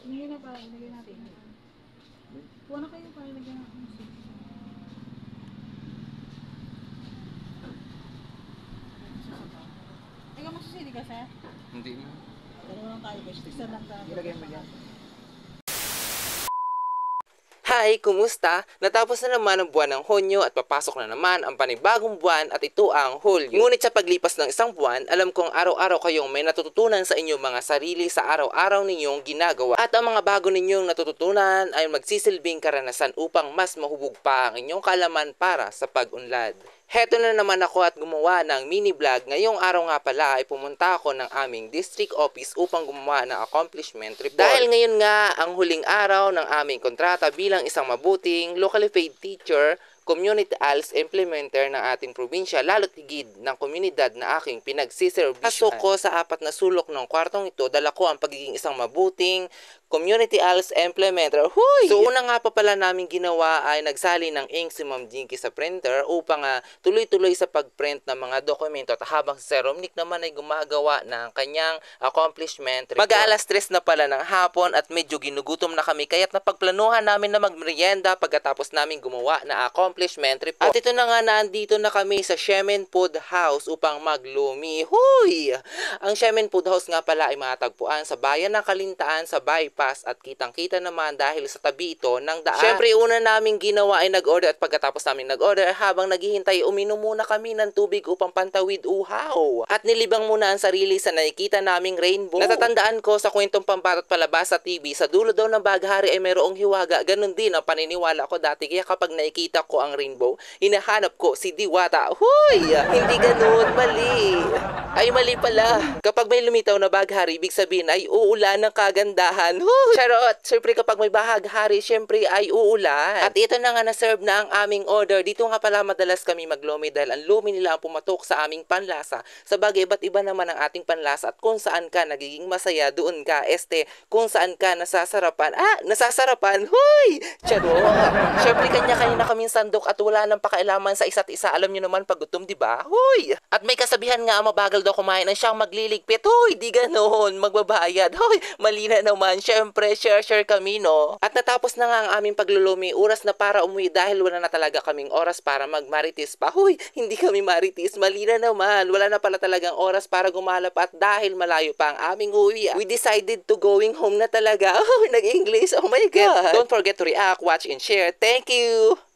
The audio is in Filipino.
Ilagay na pa, ilagay natin. Kuha na kayo para ilagay natin. Ikaw magsisili ka, sir? Hindi mo. Dalawa lang tayo, guys. Isa lang tayo. Ilagay mo yan. Hi! Kumusta? Natapos na naman ang buwan ng Hunyo at papasok na naman ang panibagong buwan at ito ang Hulyo. Ngunit sa paglipas ng isang buwan, alam kong araw-araw kayong may natututunan sa inyong mga sarili sa araw-araw ninyong ginagawa. At ang mga bago ninyong natututunan ay magsisilbing karanasan upang mas mahubog pa ang inyong kaalaman para sa pag-unlad. Heto na naman ako at gumawa ng mini vlog. Ngayong araw nga pala ay pumunta ako ng aming district office upang gumawa ng accomplishment report. Dahil ngayon nga ang huling araw ng aming kontrata bilang isang mabuting locally paid teacher, community ALS implementer ng ating probinsya, lalo't higit ng komunidad na aking pinagsiservisyon. Pasok ko sa apat na sulok ng kwartong ito, dala ko ang pagiging isang mabuting community ALS implementer. Huy! So una nga pa pala namin ginawa ay nagsali ng ink si Ma'am Jinky sa printer upang tuloy-tuloy sa pagprint ng mga dokumento at habang si Sir Romnick naman ay gumagawa ng kanyang accomplishment report. Mag-aalas 3 na pala ng hapon at medyo ginugutom na kami kaya't napagplanuhan namin na magmerienda pagkatapos namin gumawa na accomplishment report. At ito na nga, nandito na kami sa Shemen Food House upang maglumi. Huy! Ang Shemen Food House nga pala ay matagpuan sa bayan ng Kalintaan sa bypass at kitang-kita naman dahil sa tabi ito ng daan. Syempre, una namin ginawa ay nag-order at pagkatapos namin nag-order habang naghihintay, uminom muna kami ng tubig upang pantawid uhaw. At nilibang muna ang sarili sa nakikita naming rainbow. Natatandaan ko sa kwentong pambatot palabas sa TV, sa dulo daw ng baghari ay mayroong hiwaga. Ganon din ang paniniwala ko dati. Kaya kapag nakikita ko ang rainbow, hinahanap ko si Diwata. Huy! Hindi ganun, mali. Ay, mali pala. Kapag may lumitaw na baghari, ibig sabihin ay uulan ng kagandahan. Huy! Charot! Siyempre kapag may baghari, siyempre ay uulan. At ito na nga na-serve na ang aming order. Dito nga pala madalas kami maglumi dahil ang lumi nila ang pumatok sa aming panlasa. Sabagay, iba't iba naman ang ating panlasa at kung saan ka nagiging masaya, doon ka, kung saan ka nasasarapan. Nasasarapan! Huy! Charot! Siyempre kanya-kanya na kaming sandok at wala nang pakailaman sa isa't isa. Alam nyo naman pag gutom, diba? Huy! At may kasabihan nga, mabagal daw kumain ang siyang magliligpit. Huy! Di ganoon, magbabayad. Huy! Mali na naman. Siyempre, share kami, no? At natapos na nga ang aming paglulumi. Oras na para umuwi dahil wala na talaga kaming oras para magmarites pa. Huy! Hindi kami marites. Mali na naman. Wala na pala talagang oras para gumalap at dahil malayo pa ang aming uwi, we decided to going home na talaga. Oh, nag-English. Oh my God. Don't forget to react, watch, and share. Thank you!